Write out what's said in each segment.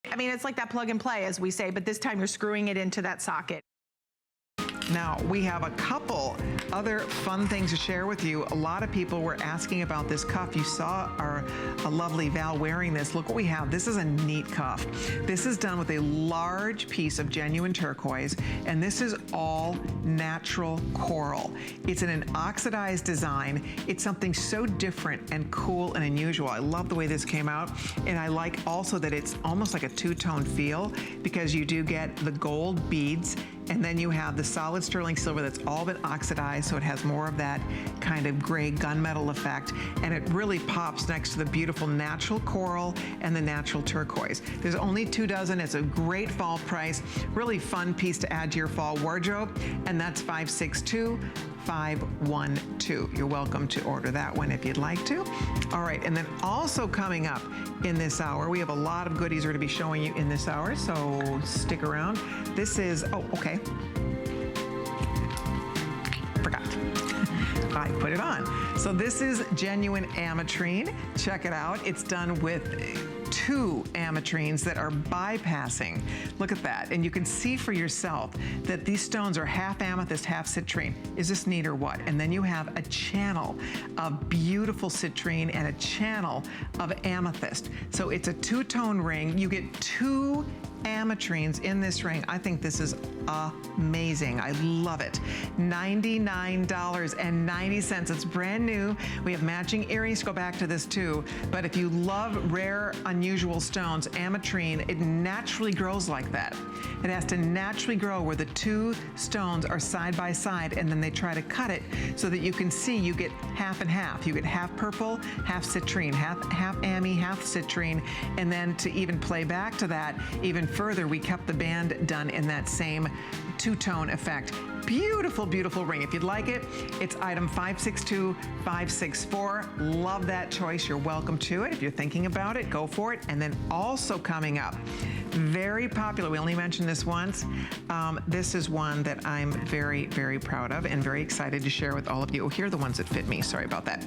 I mean, it's like that plug and play, as we say, but this time you're screwing it into that socket. Now, we have a couple other fun things to share with you. A lot of people were asking about this cuff. You saw our lovely Val wearing this. Look what we have. This is a neat cuff. This is done with a large piece of genuine turquoise, and this is all natural coral. It's in an oxidized design. It's something so different and cool and unusual. I love the way this came out, and I like also that it's almost like a two-tone feel, because you do get the gold beads, and then you have the solid sterling silver that's all been oxidized, so it has more of that kind of gray gunmetal effect, and it really pops next to the beautiful natural coral and the natural turquoise. There's only 2 dozen. It's a great fall price, really fun piece to add to your fall wardrobe, and that's 562-512. You're welcome to order that one if you'd like to. All right, and then also coming up in this hour, we have a lot of goodies we're gonna be showing you in this hour, so stick around. This is, oh, okay. Forgot. I put it on. So this is genuine ametrine. Check it out. It's done with 2 ametrines that are bypassing. Look at that. And you can see for yourself that these stones are half amethyst, half citrine. Is this neat or what? And then you have a channel of beautiful citrine and a channel of amethyst. So it's a 2-tone ring. You get 2 ametrines in this ring. I think this is amazing. I love it. $99.90. It's brand new. We have matching earrings. Go back to this too. But if you love rare, unusual stones, ametrine, it naturally grows like that. It has to naturally grow where the 2 stones are side by side, and then they try to cut it so that you can see you get half and half. You get half purple, half citrine, half ame, half citrine, and then to even play back to that even further, we kept the band done in that same 2-tone effect. Beautiful, beautiful ring. If you'd like it, it's item 562564. Love that choice. You're welcome to it. If you're thinking about it, go for it. And then also coming up, very popular. We only mentioned this once. This is one that I'm very, very proud of and very excited to share with all of you. Oh, here are the ones that fit me. Sorry about that.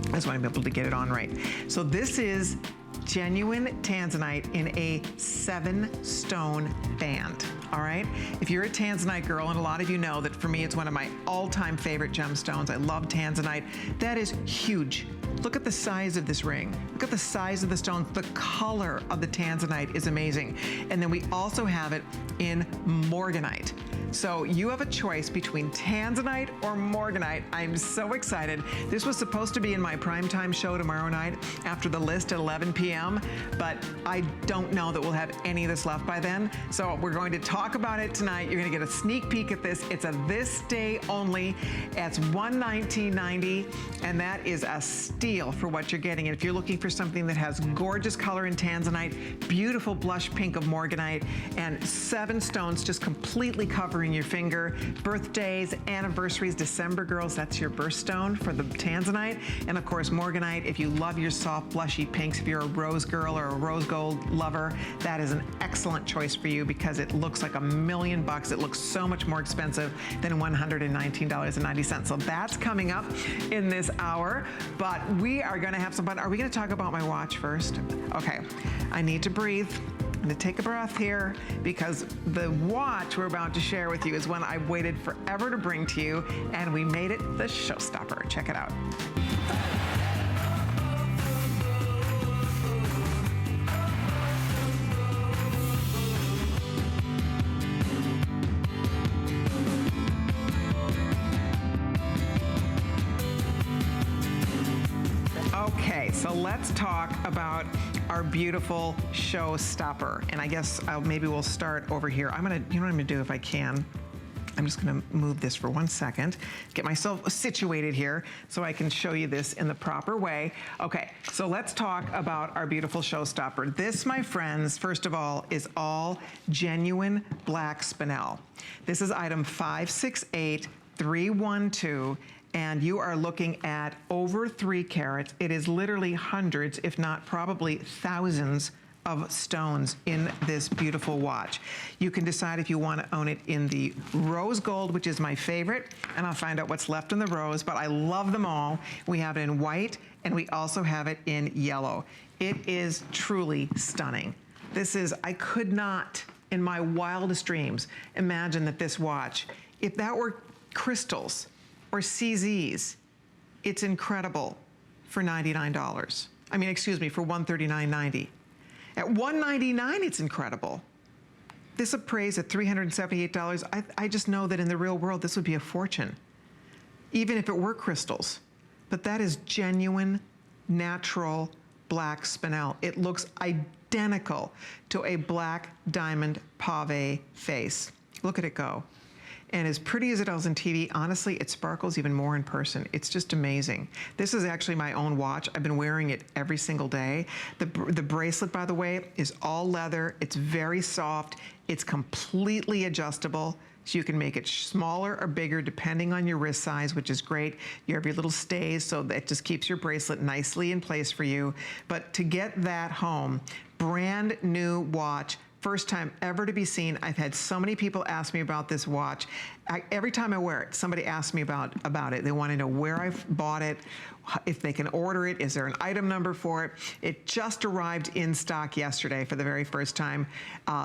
I just want to be able to get it on right. So this is genuine Tanzanite in a 7-stone band. All right, if you're a Tanzanite girl, and a lot of you know that for me it's one of my all-time favorite gemstones. I love Tanzanite. That is huge. Look at the size of this ring. Look at the size of the stones. The color of the Tanzanite is amazing. And then we also have it in morganite. So you have a choice between Tanzanite or morganite. I'm so excited. This was supposed to be in my primetime show tomorrow night after the list at 11 p.m., but I don't know that we'll have any of this left by then. So we're going to talk about it tonight. You're gonna get a sneak peek at this. It's a this day only. It's $119.90, and that is a steal for what you're getting. And if you're looking for something that has gorgeous color in Tanzanite, beautiful blush pink of morganite, and 7 stones just completely covering your finger, birthdays, anniversaries, December girls, that's your birthstone for the Tanzanite. And of course, morganite, if you love your soft blushy pinks, if you're a rose girl or a rose gold lover, that is an excellent choice for you because it looks like $1 million. It looks so much more expensive than $119.90. So that's coming up in this hour, but we are gonna have some fun. Are we gonna talk about my watch first? Okay, I need to breathe. I'm gonna take a breath here because the watch we're about to share with you is one I've waited forever to bring to you, and we made it the showstopper. Check it out. Okay, so let's talk about our beautiful showstopper. And I guess maybe we'll start over here. You know what I'm gonna do if I can? I'm just gonna move this for 1 second, get myself situated here so I can show you this in the proper way. Okay, so let's talk about our beautiful showstopper. This, my friends, first of all, is all genuine black spinel. This is item 568312. And you are looking at over 3 carats. It is literally hundreds, if not probably thousands of stones in this beautiful watch. You can decide if you want to own it in the rose gold, which is my favorite, and I'll find out what's left in the rose, but I love them all. We have it in white, and we also have it in yellow. It is truly stunning. This is, I could not, in my wildest dreams, imagine that this watch, if that were crystals or CZs, it's incredible for $99. I mean, excuse me, for $139.90. At $199, it's incredible. This appraised at $378. I just know that in the real world, this would be a fortune, even if it were crystals. But that is genuine, natural black spinel. It looks identical to a black diamond pave face. Look at it go. And as pretty as it is on TV, honestly, it sparkles even more in person. It's just amazing. This is actually my own watch. I've been wearing it every single day. The bracelet, by the way, is all leather. It's very soft. It's completely adjustable. So you can make it smaller or bigger depending on your wrist size, which is great. You have your little stays, so that just keeps your bracelet nicely in place for you. But to get that home, brand new watch, first time ever to be seen. I've had so many people ask me about this watch. Every time I wear it, somebody asks me about it. They want to know where I've bought it, if they can order it, is there an item number for it. It just arrived in stock yesterday for the very first time.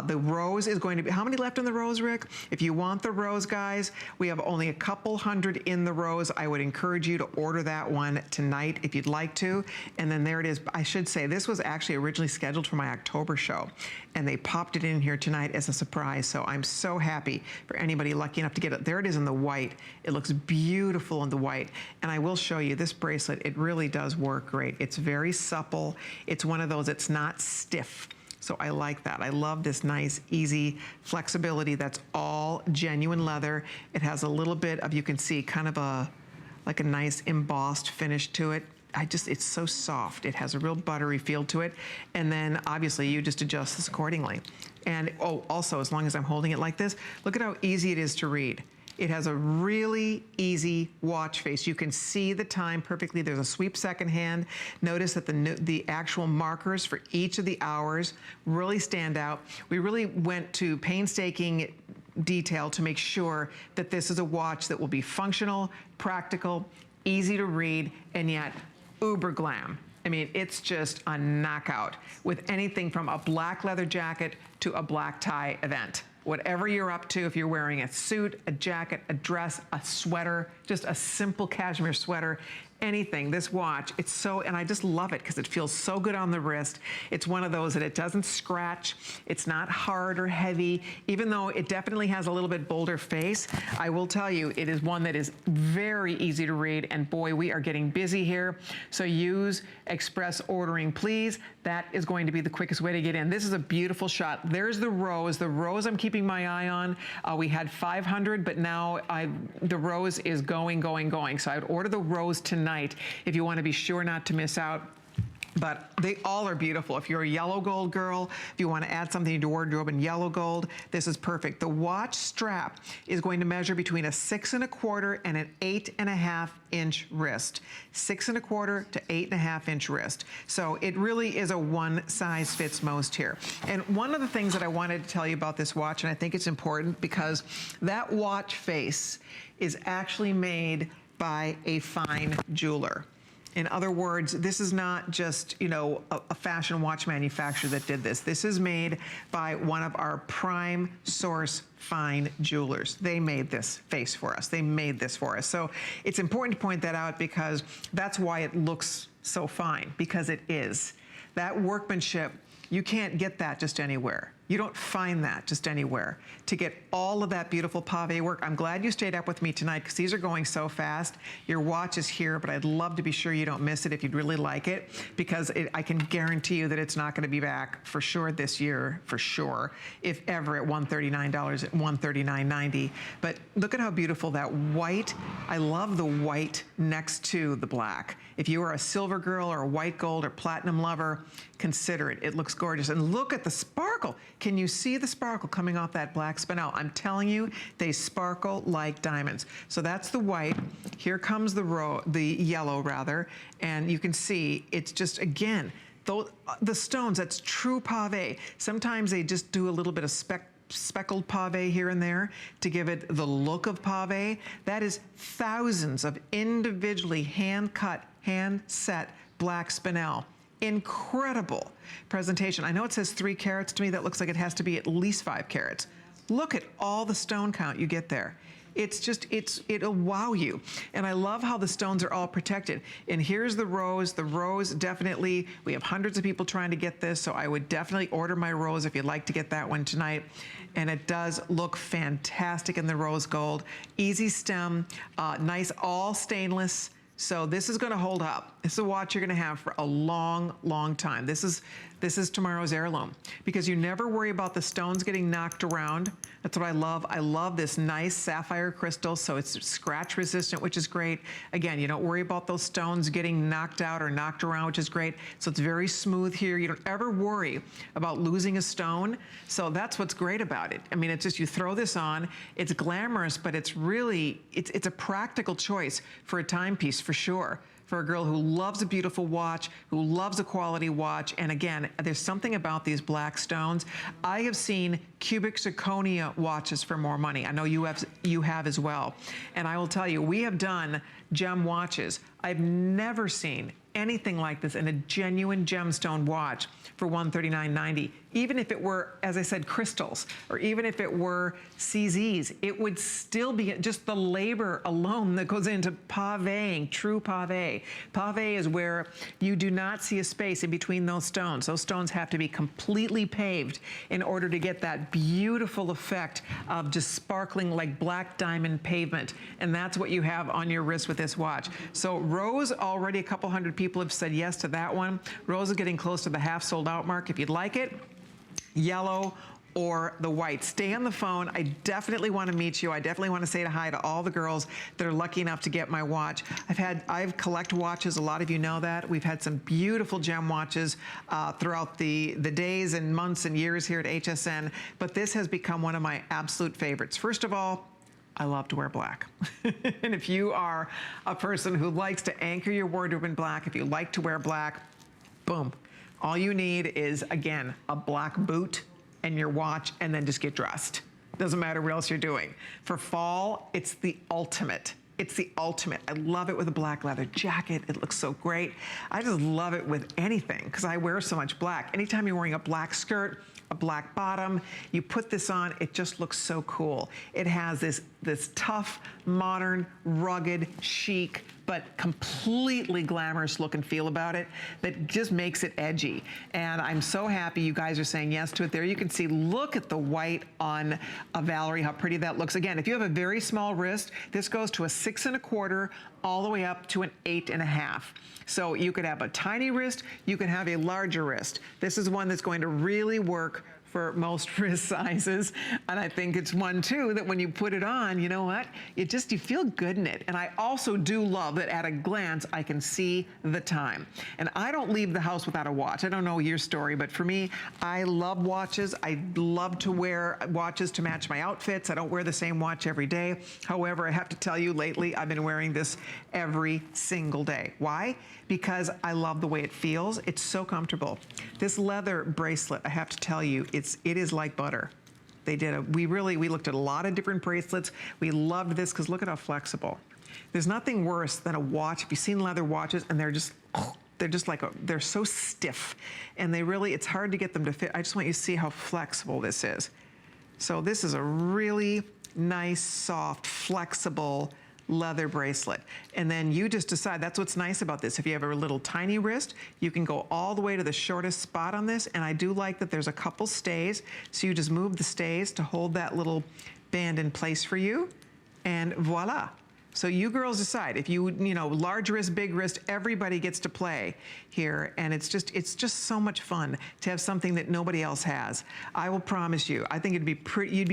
The rose is going to be, how many left in the rose, Rick? If you want the rose, guys, we have only a couple hundred in the rose. I would encourage you to order that one tonight if you'd like to. And then there it is. I should say, this was actually originally scheduled for my October show, and they popped it in here tonight as a surprise. So I'm so happy for anybody lucky enough to get it. There it is in the white. It looks beautiful in the white. And I will show you this bracelet. It really does work great. It's very supple. It's one of those, it's not stiff. So I like that. I love this nice, easy flexibility. That's all genuine leather. It has a little bit of, you can see, kind of like a nice embossed finish to it. It's so soft. It has a real buttery feel to it. And then obviously you just adjust this accordingly. And oh, also, as long as I'm holding it like this, look at how easy it is to read. It has a really easy watch face. You can see the time perfectly. There's a sweep second hand. Notice that the actual markers for each of the hours really stand out. We really went to painstaking detail to make sure that this is a watch that will be functional, practical, easy to read, and yet uber glam. I mean, it's just a knockout with anything from a black leather jacket to a black tie event. Whatever you're up to, if you're wearing a suit, a jacket, a dress, a sweater, just a simple cashmere sweater, anything, this watch, it's so, and I just love it because it feels so good on the wrist. It's one of those that it doesn't scratch. It's not hard or heavy, even though it definitely has a little bit bolder face. I will tell you, it is one that is very easy to read, and boy, we are getting busy here. So use express ordering, please. That is going to be the quickest way to get in. This is a beautiful shot. There's the rose. The rose I'm keeping my eye on. We had 500, but now the rose is going. So I would order the rose tonight if you want to be sure not to miss out. But they all are beautiful. If you're a yellow gold girl, if you want to add something to your wardrobe in yellow gold, this is perfect. The watch strap is going to measure between a 6 1/4 and an 8.5 inch wrist. 6 1/4 to 8.5 inch wrist. So it really is a one size fits most here. And one of the things that I wanted to tell you about this watch, and I think it's important because that watch face is actually made by a fine jeweler. In other words, this is not just, you know, a fashion watch manufacturer that did this. This is made by one of our prime source fine jewelers. They made this face for us. They made this for us. So it's important to point that out because that's why it looks so fine, because it is. That workmanship, you can't get that just anywhere. You don't find that just anywhere. To get all of that beautiful pave work, I'm glad you stayed up with me tonight because these are going so fast. Your watch is here, but I'd love to be sure you don't miss it if you'd really like it, because I can guarantee you that it's not going to be back for sure this year, for sure, if ever at $139, at $139.90. But look at how beautiful that white, I love the white next to the black. If you are a silver girl or a white gold or platinum lover, consider it. It looks gorgeous. And look at the sparkle. Can you see the sparkle coming off that black spinel? I'm telling you, they sparkle like diamonds. So that's the white. Here comes the yellow rather. And you can see it's just, again, the stones, that's true pave. Sometimes they just do a little bit of speckled pave here and there to give it the look of pave. That is thousands of individually hand-cut, hand-set black spinel. Incredible presentation. I know it says 3 carats to me. That looks like it has to be at least 5 carats. Look at all the stone count you get there. It's just, it'll wow you. And I love how the stones are all protected. And here's the rose. The rose definitely, we have hundreds of people trying to get this, so I would definitely order my rose if you'd like to get that one tonight. And it does look fantastic in the rose gold. Easy stem, nice all stainless. So this is gonna hold up. This is a watch you're gonna have for a long, long time. This is tomorrow's heirloom because you never worry about the stones getting knocked around. That's what I love. I love this nice sapphire crystal, so it's scratch resistant, which is great. Again, you don't worry about those stones getting knocked out or knocked around, which is great. So it's very smooth here. You don't ever worry about losing a stone. So that's what's great about it. I mean, it's just, you throw this on, it's glamorous, but it's really, it's a practical choice for a timepiece for sure. For a girl who loves a beautiful watch, who loves a quality watch. And again, there's something about these black stones. I have seen cubic zirconia watches for more money. I know you have as well. And I will tell you, we have done gem watches. I've never seen anything like this in a genuine gemstone watch for $139.90. Even if it were, as I said, crystals, or even if it were CZs, it would still be just the labor alone that goes into pavéing, true pavé. Pavé is where you do not see a space in between those stones. Those stones have to be completely paved in order to get that beautiful effect of just sparkling like black diamond pavement. And that's what you have on your wrist with this watch. So Rose, already a couple hundred people have said yes to that one. Rose is getting close to the half sold out mark. If you'd like it, yellow or the white. Stay on the phone. I definitely want to meet you. I definitely want to say hi to all the girls that are lucky enough to get my watch. I've collect watches. A lot of you know that. We've had some beautiful gem watches throughout the days and months and years here at HSN, but this has become one of my absolute favorites. First of all, I love to wear black. And if you are a person who likes to anchor your wardrobe in black, if you like to wear black, boom. All you need is, again, a black boot and your watch, and then just get dressed. Doesn't matter what else you're doing. For fall, it's the ultimate. It's the ultimate. I love it with a black leather jacket. It looks so great. I just love it with anything because I wear so much black. Anytime you're wearing a black skirt, a black bottom, you put this on, it just looks so cool. It has this tough, modern, rugged, chic, but completely glamorous look and feel about it that just makes it edgy. And I'm so happy you guys are saying yes to it. There you can see, look at the white on a Valerie, how pretty that looks. Again, if you have a very small wrist, this goes to a 6 1/4 all the way up to an 8 1/2. So you could have a tiny wrist, you could have a larger wrist. This is one that's going to really work for most wrist sizes. And I think it's one too that when you put it on, you know what? You feel good in it. And I also do love that at a glance, I can see the time. And I don't leave the house without a watch. I don't know your story, but for me, I love watches. I love to wear watches to match my outfits. I don't wear the same watch every day. However, I have to tell you lately, I've been wearing this every single day. Why? Because I love the way it feels. It's so comfortable. This leather bracelet, I have to tell you, it is like butter. We looked at a lot of different bracelets. We loved this because look at how flexible. There's nothing worse than a watch. If you've seen leather watches and they're so stiff and it's hard to get them to fit. I just want you to see how flexible this is. So this is a really nice, soft, flexible leather bracelet. And then you just decide, that's what's nice about this. If you have a little tiny wrist, you can go all the way to the shortest spot on this. And I do like that there's a couple stays. So you just move the stays to hold that little band in place for you. And voila. So you girls decide. If you large wrist, big wrist, everybody gets to play here. And it's just so much fun to have something that nobody else has. I will promise you, I think you'd be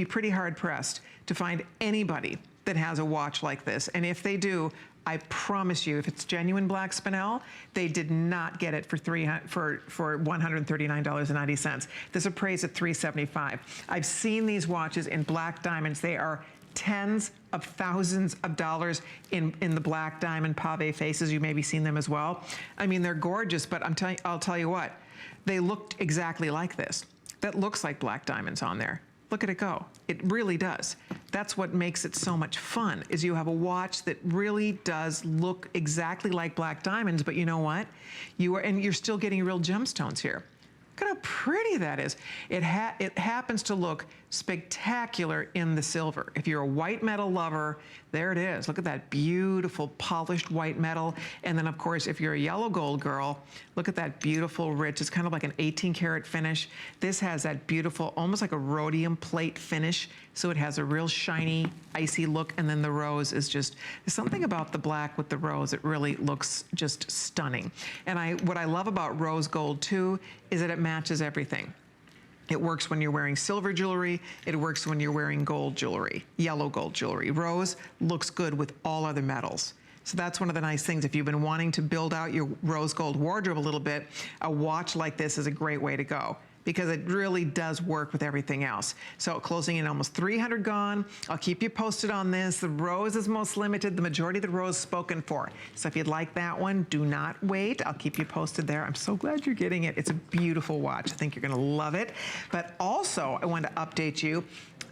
pretty hard pressed to find anybody that has a watch like this. And if they do, I promise you, if it's genuine black spinel, they did not get it for $139.90. This appraised at $375. I've seen these watches in black diamonds. They are tens of thousands of dollars in the black diamond pave faces. You maybe seen them as well. I mean, they're gorgeous, but I'll tell you what, they looked exactly like this. That looks like black diamonds on there. Look at it go. It really does. That's what makes it so much fun, is you have a watch that really does look exactly like black diamonds, but you know what? You're still getting real gemstones here. Look at how pretty that is. It happens to look spectacular in the silver. If you're a white metal lover, there it is. Look at that beautiful polished white metal. And then of course, if you're a yellow gold girl, look at that beautiful rich, it's kind of like an 18 karat finish. This has that beautiful, almost like a rhodium plate finish. So it has a real shiny, icy look. And then the rose is just, there's something about the black with the rose. It really looks just stunning. And what I love about rose gold too, is that it matches everything. It works when you're wearing silver jewelry. It works when you're wearing gold jewelry, yellow gold jewelry. Rose looks good with all other metals. So that's one of the nice things. If you've been wanting to build out your rose gold wardrobe a little bit, a watch like this is a great way to go, because it really does work with everything else. So closing in almost 300 gone. I'll keep you posted on this. The rose is most limited. The majority of the rose spoken for. So if you'd like that one, do not wait. I'll keep you posted there. I'm so glad you're getting it. It's a beautiful watch. I think you're gonna love it. But also, I want to update you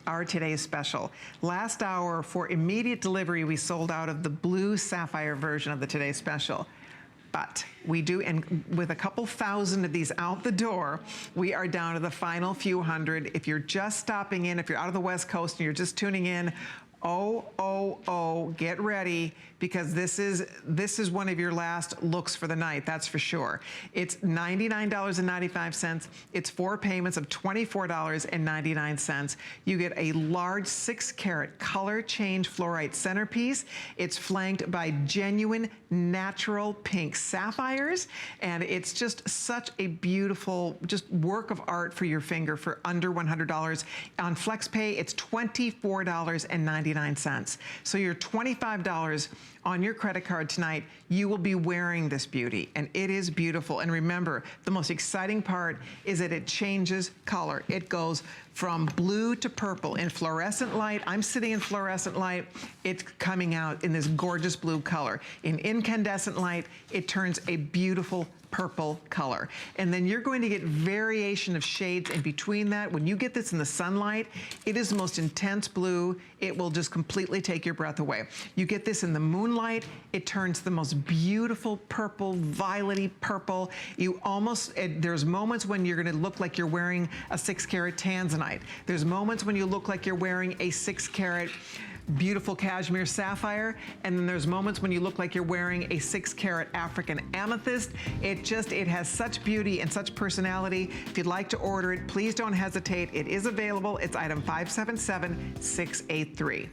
our today's special. Last hour for immediate delivery, we sold out of the blue sapphire version of the today's special. But we do, and with a couple thousand of these out the door, we are down to the final few hundred. If you're just stopping in, if you're out of the West Coast and you're just tuning in, get ready, because this is one of your last looks for the night, that's for sure. It's $99.95. It's 4 payments of $24.99. You get a large 6-carat color change fluorite centerpiece. It's flanked by genuine natural pink sapphires, and it's just such a beautiful just work of art for your finger for under $100. On FlexPay, it's $24.99. So your $25 on your credit card tonight, you will be wearing this beauty, and it is beautiful. And remember, the most exciting part is that it changes color. It goes from blue to purple in fluorescent light. I'm sitting in fluorescent light. It's coming out in this gorgeous blue color. In incandescent light, it turns a beautiful purple color. And then you're going to get variation of shades in between that. When you get this in the sunlight, it is the most intense blue. It will just completely take your breath away. You get this in the moonlight, it turns the most beautiful purple, violety purple. There's moments when you're gonna look like you're wearing a 6-carat Tanzanite. There's moments when you look like you're wearing a 6-carat beautiful cashmere sapphire, and then there's moments when you look like you're wearing a 6-carat African amethyst. It has such beauty and such personality. If you'd like to order it, please don't hesitate. It is available. It's item 577683.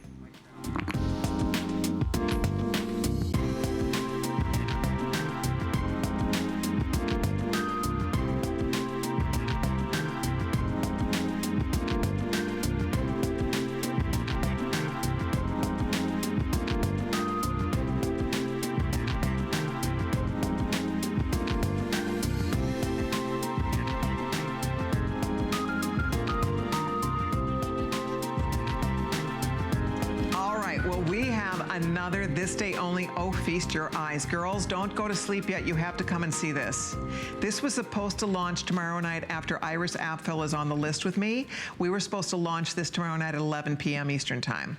Another this day only, oh feast your eyes. Girls, don't go to sleep yet, you have to come and see this. This was supposed to launch tomorrow night after Iris Apfel is on the list with me. We were supposed to launch this tomorrow night at 11 p.m. Eastern time.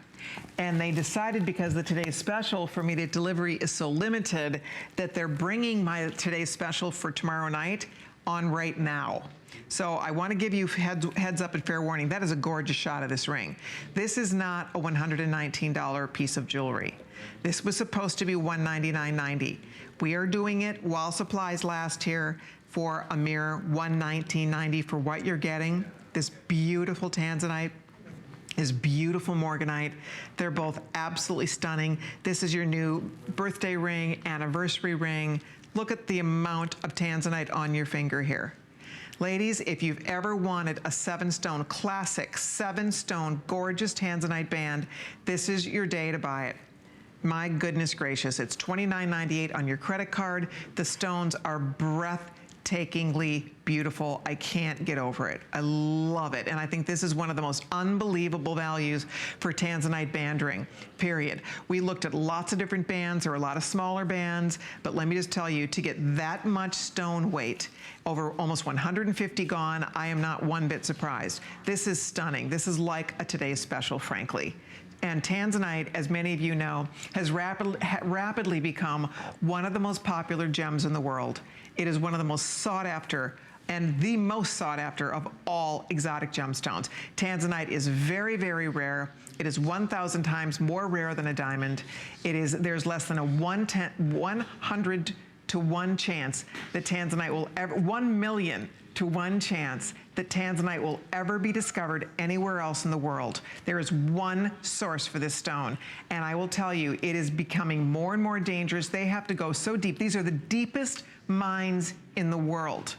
And they decided, because the today's special for immediate delivery is so limited, that they're bringing my today's special for tomorrow night on right now. So I want to give you heads up and fair warning. That is a gorgeous shot of this ring. This is not a $119 piece of jewelry. This was supposed to be $199.90. We are doing it while supplies last here for a mere $119.90 for what you're getting. This beautiful Tanzanite, this beautiful morganite. They're both absolutely stunning. This is your new birthday ring, anniversary ring. Look at the amount of Tanzanite on your finger here. Ladies, if you've ever wanted a 7-stone, classic 7-stone, gorgeous Tanzanite band, this is your day to buy it. My goodness gracious, it's $29.98 on your credit card. The stones are breathtaking. breathtakingly beautiful. I can't get over it. I love it. And I think this is one of the most unbelievable values for Tanzanite band ring, period. We looked at lots of different bands. There are a lot of smaller bands, but let me just tell you, to get that much stone weight, over almost 150 gone, I am not one bit surprised. This is stunning. This is like a today's special, frankly. And Tanzanite, as many of you know, has rapidly become one of the most popular gems in the world. It is one of the most sought after and the most sought after of all exotic gemstones. Tanzanite is very, very rare. It is 1,000 times more rare than a diamond. There's less than a 100 to 1 chance that Tanzanite will ever, 1 million to 1 chance that Tanzanite will ever be discovered anywhere else in the world. There is one source for this stone, and I will tell you, it is becoming more and more dangerous. They have to go so deep. These are the deepest mines in the world.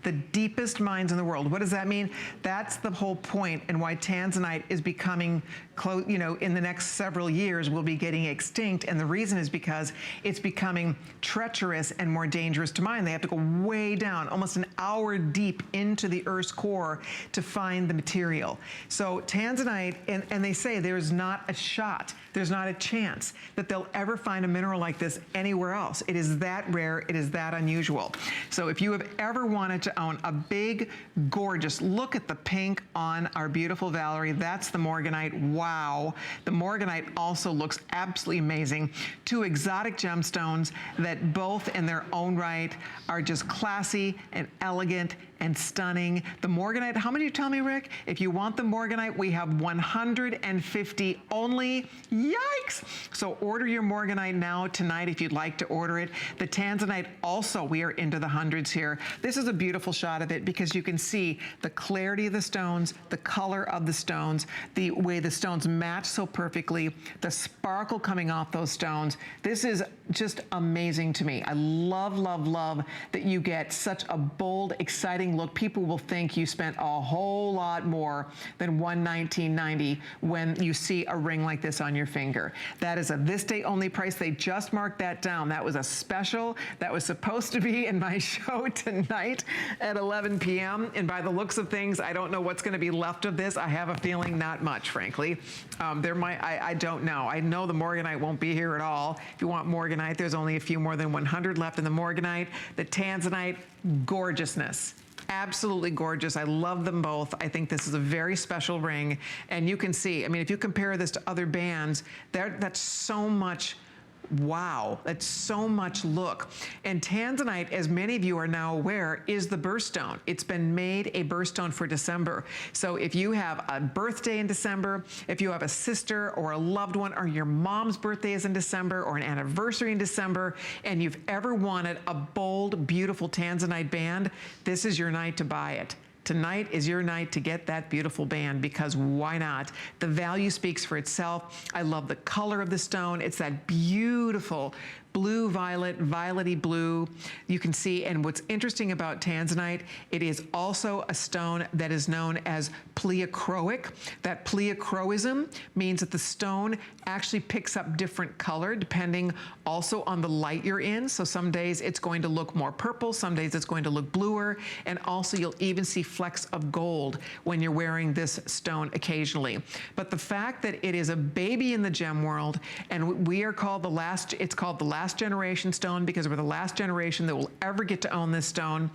The deepest mines in the world. What does that mean? That's the whole point, and why Tanzanite is becoming close, you know, in the next several years will be getting extinct, and the reason is because it's becoming treacherous and more dangerous to mine. They have to go way down, almost an hour deep into the Earth's core to find the material. So Tanzanite, and they say there's not a shot, there's not a chance that they'll ever find a mineral like this anywhere else. It is that rare, it is that unusual. So if you have ever wanted to own a big, gorgeous, look at the pink on our beautiful Valerie, that's the morganite. Wow. The morganite also looks absolutely amazing. Two exotic gemstones that both in their own right are just classy and elegant and stunning. The morganite, how many you tell me, Rick? If you want the morganite, we have 150 only. Yikes! So order your morganite now, tonight, if you'd like to order it. The Tanzanite also, we are into the hundreds here. This is a beautiful shot of it because you can see the clarity of the stones, the color of the stones, the way the stones match so perfectly, the sparkle coming off those stones. This is just amazing to me. I love, love, love that you get such a bold, exciting look. People will think you spent a whole lot more than $119.90 when you see a ring like this on your finger. That is a this day only price. They just marked that down. That was a special that was supposed to be in my show tonight at 11 p.m. And by the looks of things, I don't know what's going to be left of this. I have a feeling not much, frankly. I don't know. I know the morganite won't be here at all. If you want morganite, there's only a few more than 100 left in the morganite. The Tanzanite, gorgeousness. Absolutely gorgeous. I love them both. I think this is a very special ring. And you can see, I mean, if you compare this to other bands, that's so much wow, that's so much look. And Tanzanite, as many of you are now aware, is the birthstone. It's been made a birthstone for December. So if you have a birthday in December, if you have a sister or a loved one, or your mom's birthday is in December, or an anniversary in December, and you've ever wanted a bold, beautiful Tanzanite band, this is your night to buy it. Tonight is your night to get that beautiful band, because why not? The value speaks for itself. I love the color of the stone. It's that beautiful blue, violet, violety blue. You can see, and what's interesting about Tanzanite, it is also a stone that is known as pleochroic. That pleochroism means that the stone actually picks up different color depending also on the light you're in. So some days it's going to look more purple, some days it's going to look bluer, and also you'll even see flecks of gold when you're wearing this stone occasionally. But the fact that it is a baby in the gem world, and we are called it's called the last generation stone because we're the last generation that will ever get to own this stone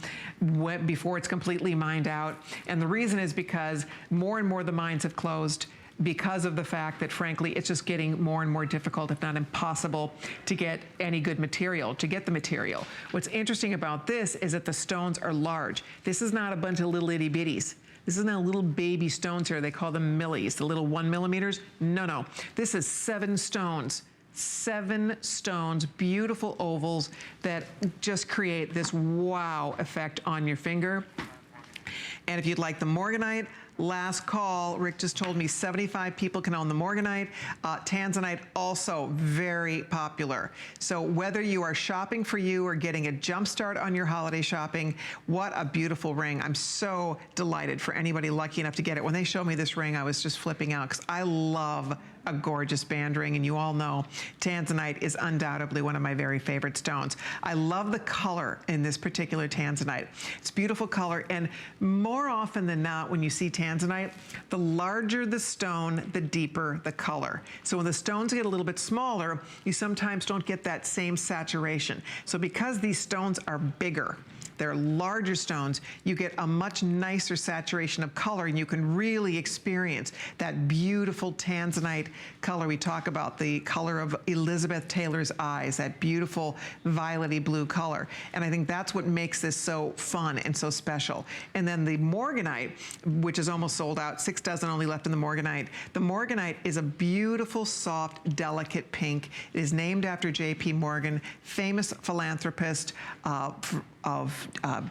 before it's completely mined out. And the reason is because more and more the mines have closed because of the fact that, frankly, it's just getting more and more difficult, if not impossible, to get any good material, to get the material. What's interesting about this is that the stones are large. This is not a bunch of little itty bitties. This is not little baby stones here. They call them millis, the little 1 millimeters. No. This is 7 stones. 7 stones, beautiful ovals that just create this wow effect on your finger. And if you'd like the morganite, last call, Rick just told me 75 people can own the morganite. Tanzanite also very popular. So whether you are shopping for you or getting a jump start on your holiday shopping, what a beautiful ring. I'm so delighted for anybody lucky enough to get it. When they showed me this ring, I was just flipping out because I love a gorgeous band ring. And you all know Tanzanite is undoubtedly one of my very favorite stones. I love the color in this particular Tanzanite. It's beautiful color, and more often than not, when you see Tanzanite, the larger the stone, the deeper the color. So when the stones get a little bit smaller, you sometimes don't get that same saturation. So because these stones are bigger, they're larger stones, you get a much nicer saturation of color, and you can really experience that beautiful Tanzanite color. We talk about the color of Elizabeth Taylor's eyes, that beautiful violety blue color. And I think that's what makes this so fun and so special. And then the morganite, which is almost sold out, 6 dozen only left in the morganite. The morganite is a beautiful, soft, delicate pink. It is named after J.P. Morgan, famous philanthropist, of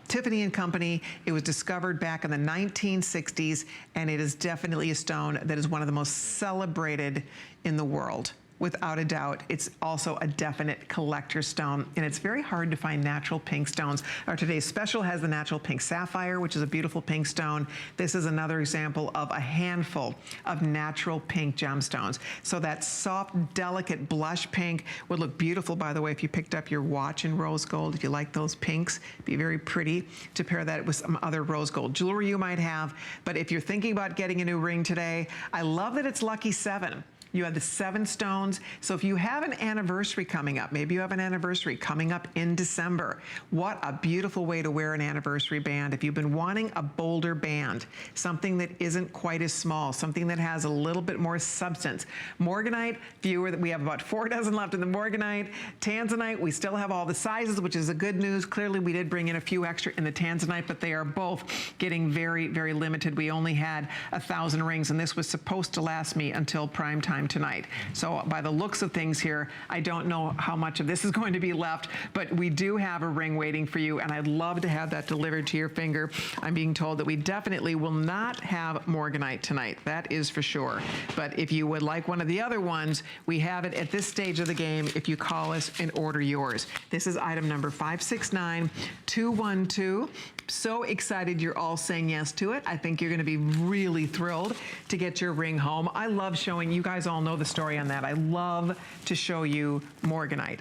Tiffany and Company. It was discovered back in the 1960s, and it is definitely a stone that is one of the most celebrated in the world. Without a doubt, it's also a definite collector stone, and it's very hard to find natural pink stones. Our today's special has the natural pink sapphire, which is a beautiful pink stone. This is another example of a handful of natural pink gemstones. So that soft, delicate blush pink would look beautiful, by the way, if you picked up your watch in rose gold. If you like those pinks, it'd be very pretty to pair that with some other rose gold jewelry you might have. But if you're thinking about getting a new ring today, I love that it's lucky 7. You have the 7 stones. So if you have an anniversary coming up, maybe you have an anniversary coming up in December, what a beautiful way to wear an anniversary band. If you've been wanting a bolder band, something that isn't quite as small, something that has a little bit more substance. Morganite, viewer, that we have about 4 dozen left in the morganite. Tanzanite, we still have all the sizes, which is a good news. Clearly, we did bring in a few extra in the Tanzanite, but they are both getting very, very limited. We only had 1,000 rings, and this was supposed to last me until prime time tonight. So by the looks of things here, I don't know how much of this is going to be left, but we do have a ring waiting for you, and I'd love to have that delivered to your finger. I'm being told that we definitely will not have morganite tonight. That is for sure. But if you would like one of the other ones, we have it at this stage of the game if you call us and order yours. This is item number 569212. So excited you're all saying yes to it. I think you're going to be really thrilled to get your ring home. I love showing, you guys all know the story on that. I love to show you morganite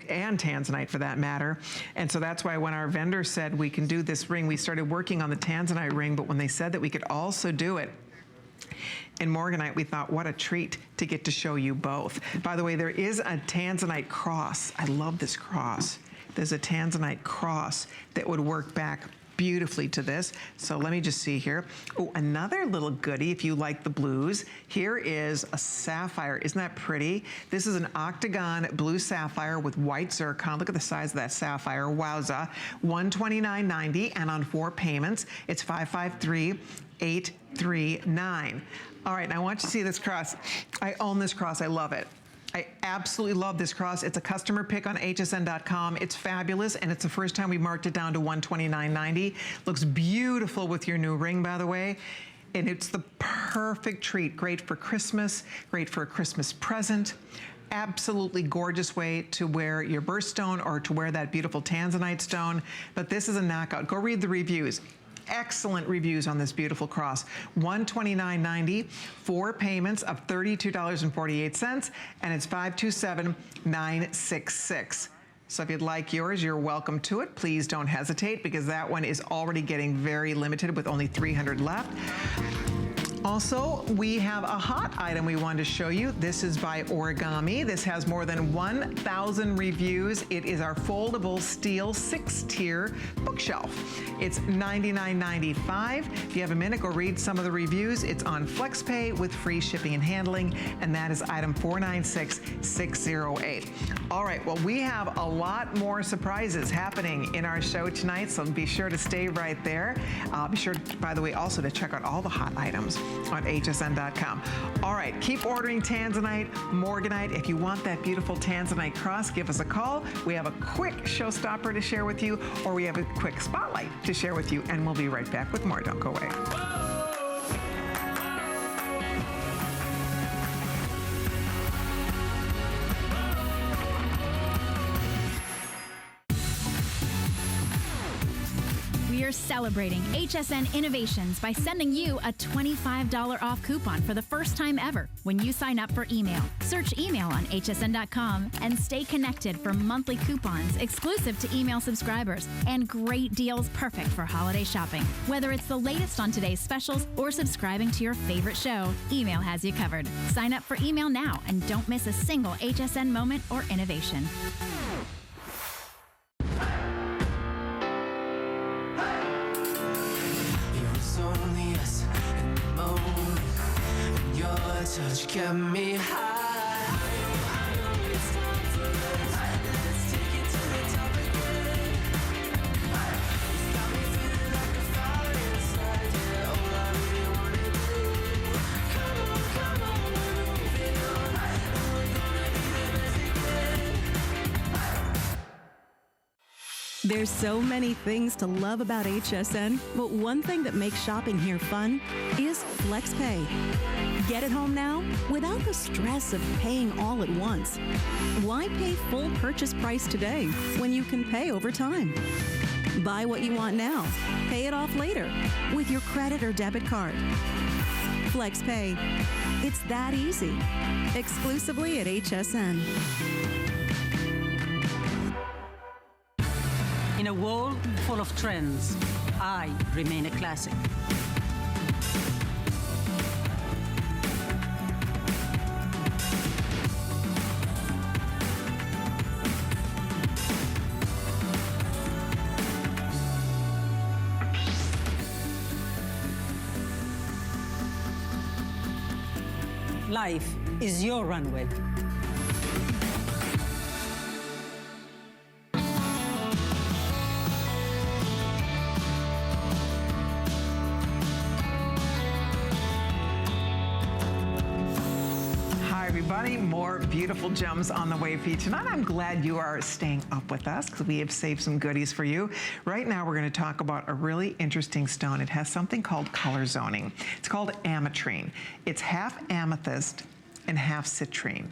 and Tanzanite for that matter. And so that's why when our vendor said we can do this ring, we started working on the Tanzanite ring, but when they said that we could also do it in morganite, we thought, what a treat to get to show you both. By the way, there is a Tanzanite cross. I love this cross. There's a Tanzanite cross that would work back beautifully to this. So let me just see here. Oh, another little goodie if you like the blues. Here is a sapphire. Isn't that pretty? This is an octagon blue sapphire with white zircon. Look at the size of that sapphire. Wowza. $129.90, and on 4 payments, it's $553,839. All right, now I want you to see this cross. I own this cross. I love it. I absolutely love this cross. It's a customer pick on hsn.com. It's fabulous, and it's the first time we marked it down to $129.90. Looks beautiful with your new ring, by the way. And it's the perfect treat. Great for Christmas, great for a Christmas present. Absolutely gorgeous way to wear your birthstone or to wear that beautiful Tanzanite stone. But this is a knockout. Go read the reviews. Excellent reviews on this beautiful cross. $129.90, 4 payments of $32.48, and it's $527,966. So if you'd like yours, you're welcome to it. Please don't hesitate, because that one is already getting very limited with only 300 left. Also, we have a hot item we wanted to show you. This is by Origami. This has more than 1,000 reviews. It is our foldable steel 6-tier bookshelf. It's $99.95. If you have a minute, go read some of the reviews. It's on FlexPay with free shipping and handling, and that is item 496608. All right, well, we have a lot more surprises happening in our show tonight, so be sure to stay right there. Be sure, by the way, also to check out all the hot items on hsn.com. All right, keep ordering Tanzanite, morganite. If you want that beautiful Tanzanite cross, give us a call. We have a quick showstopper to share with you, or we have a quick spotlight to share with you, and we'll be right back with more. Don't go away. We We're celebrating HSN innovations by sending you a $25 off coupon for the first time ever when you sign up for email. Search email on hsn.com and stay connected for monthly coupons exclusive to email subscribers and great deals perfect for holiday shopping. Whether it's the latest on today's specials or subscribing to your favorite show, email has you covered. Sign up for email now and don't miss a single HSN moment or innovation. Touch kept me high. I know it's time to rest. Let's take it to the top again. It's got me feeling like a fire inside. Yeah, all I really wanna do. Come on, we're moving on. And we're gonna be the best again. There's so many things to love about HSN, but one thing that makes shopping here fun is FlexPay. Get it home now without the stress of paying all at once. Why pay full purchase price today when you can pay over time? Buy what you want now, pay it off later with your credit or debit card. FlexPay. It's that easy. Exclusively at HSN. In a world full of trends, I remain a classic. Life is your runway. Everybody, more beautiful gems on the way for you tonight. I'm glad you are staying up with us because we have saved some goodies for you. Right now, we're going to talk about a really interesting stone. It has something called color zoning. It's called Ametrine. It's half amethyst and half citrine.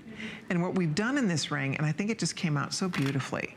And what we've done in this ring, and I think it just came out so beautifully,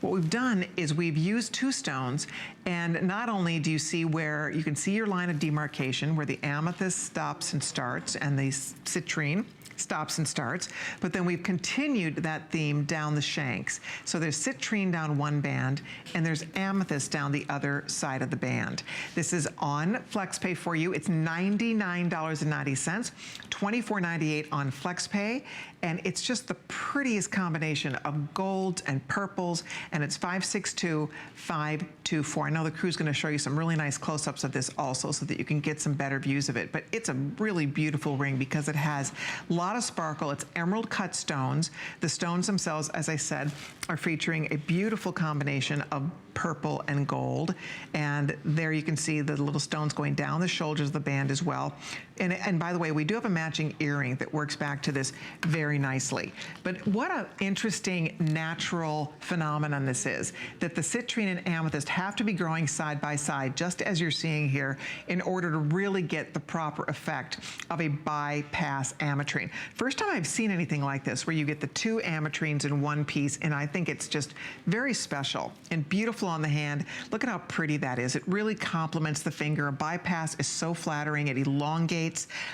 what we've done is we've used two stones, and not only do you see where you can see your line of demarcation where the amethyst stops and starts and the citrine stops and starts, but then we've continued that theme down the shanks. So there's citrine down one band and there's amethyst down the other side of the band. This is on FlexPay for you. It's $99.90, $24.98 on FlexPay, and it's just the prettiest combination of golds and purples, and it's 562-524. I know the crew's gonna show you some really nice close-ups of this also so that you can get some better views of it, but it's a really beautiful ring because it has a lot of sparkle. It's emerald cut stones. The stones themselves, as I said, are featuring a beautiful combination of purple and gold, and there you can see the little stones going down the shoulders of the band as well. And by the way, we do have a matching earring that works back to this very nicely. But what an interesting natural phenomenon this is, that the citrine and amethyst have to be growing side by side, just as you're seeing here, in order to really get the proper effect of a bypass ametrine. First time I've seen anything like this, where you get the two ametrines in one piece, and I think it's just very special and beautiful on the hand. Look at how pretty that is. It really complements the finger. A bypass is so flattering. It elongates.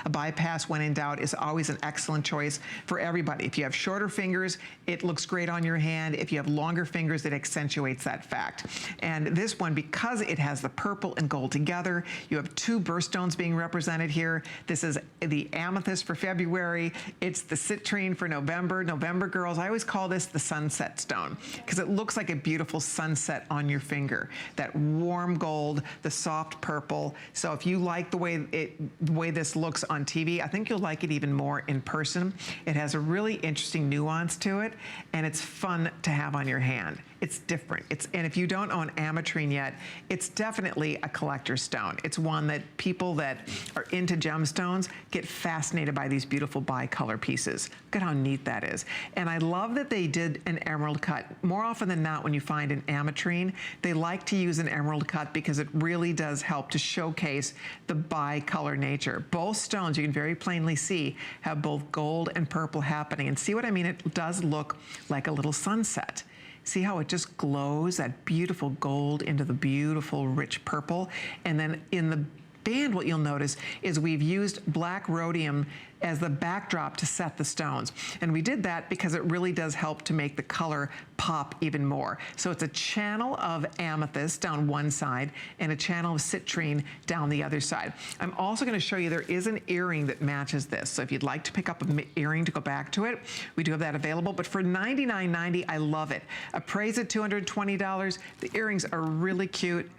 A bypass, when in doubt, is always an excellent choice for everybody. If you have shorter fingers, it looks great on your hand. If you have longer fingers, it accentuates that fact. And this one, because it has the purple and gold together, you have two birthstones being represented here. This is the amethyst for February. It's the citrine for November. November girls, I always call this the sunset stone because it looks like a beautiful sunset on your finger. That warm gold, the soft purple. So if you like the way this looks on TV, I think you'll like it even more in person. It has a really interesting nuance to it, and it's fun to have on your hand. It's different. And if you don't own Ametrine yet, it's definitely a collector's stone. It's one that people that are into gemstones get fascinated by, these beautiful bicolor pieces. Look at how neat that is. And I love that they did an emerald cut. More often than not, when you find an Ametrine, they like to use an emerald cut because it really does help to showcase the bicolor nature. Both stones, you can very plainly see, have both gold and purple happening. And see what I mean? It does look like a little sunset. See how it just glows, that beautiful gold into the beautiful rich purple. And then in the band, what you'll notice is we've used black rhodium as the backdrop to set the stones. And we did that because it really does help to make the color pop even more. So it's a channel of amethyst down one side and a channel of citrine down the other side. I'm also going to show you there is an earring that matches this. So if you'd like to pick up an earring to go back to it, we do have that available. But for $99.90, I love it. Appraised at $220. The earrings are really cute.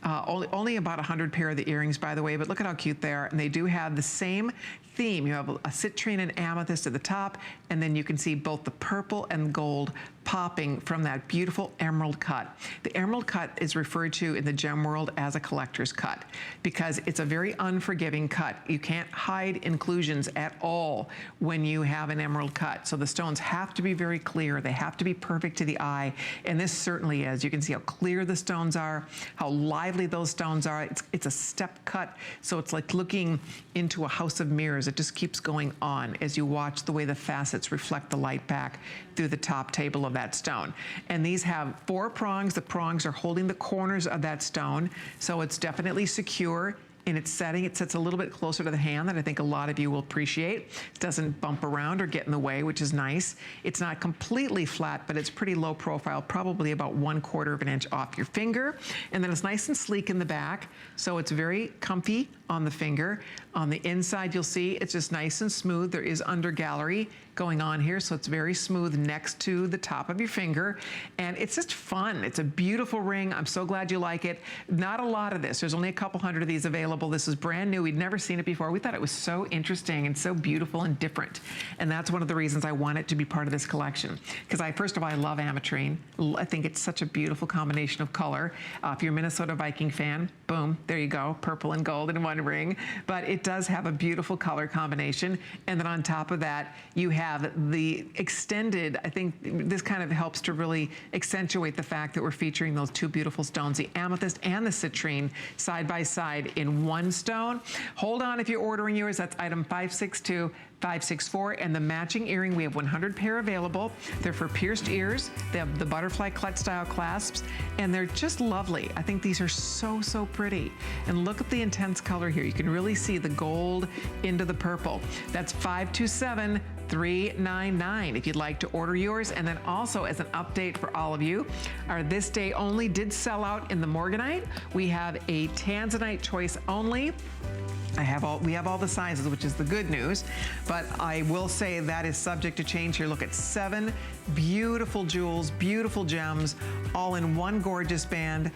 Only about 100 pair of the earrings, by the way, but look at how cute they are. And they do have the same theme. You have a citrine and amethyst at the top, and then you can see both the purple and gold popping from that beautiful emerald cut. The emerald cut is referred to in the gem world as a collector's cut because it's a very unforgiving cut. You can't hide inclusions at all when you have an emerald cut. So the stones have to be very clear. They have to be perfect to the eye, and this certainly is. You can see how clear the stones are, how lively those stones are. It's a step cut, so it's like looking into a house of mirrors. It just keeps going on as you watch the way the facets reflect the light back through the top table of that stone. And these have 4 prongs. The prongs are holding the corners of that stone, so it's definitely secure in its setting. It sits a little bit closer to the hand that I think a lot of you will appreciate. It doesn't bump around or get in the way, which is nice. It's not completely flat, but it's pretty low profile, probably about 1/4 of an inch off your finger. And then it's nice and sleek in the back, so it's very comfy on the finger. On the inside, you'll see it's just nice and smooth. There is under gallery going on here, so it's very smooth next to the top of your finger. And it's just fun. It's a beautiful ring. I'm so glad you like it. Not a lot of this. There's only a couple hundred of these available. This is brand new. We'd never seen it before. We thought it was so interesting and so beautiful and different. And that's one of the reasons I want it to be part of this collection. Because first of all, I love ametrine. I think it's such a beautiful combination of color. If you're a Minnesota Viking fan, boom, there you go. Purple and gold in one ring. But it does have a beautiful color combination. And then on top of that, you have the extended, I think this kind of helps to really accentuate the fact that we're featuring those 2 beautiful stones, the amethyst and the citrine, side by side in one stone. Hold on if you're ordering yours. That's item 562-564, and the matching earring, we have 100 pair available. They're for pierced ears. They have the butterfly clutch style clasps, and they're just lovely. I think these are so, so pretty. And look at the intense color here. You can really see the gold into the purple. That's 527-399 if you'd like to order yours. And then also as an update for all of you, our this day only did sell out in the morganite. We have a Tanzanite choice only. We have all the sizes, which is the good news, but I will say that is subject to change here. Look at 7 beautiful jewels, beautiful gems, all in one gorgeous band.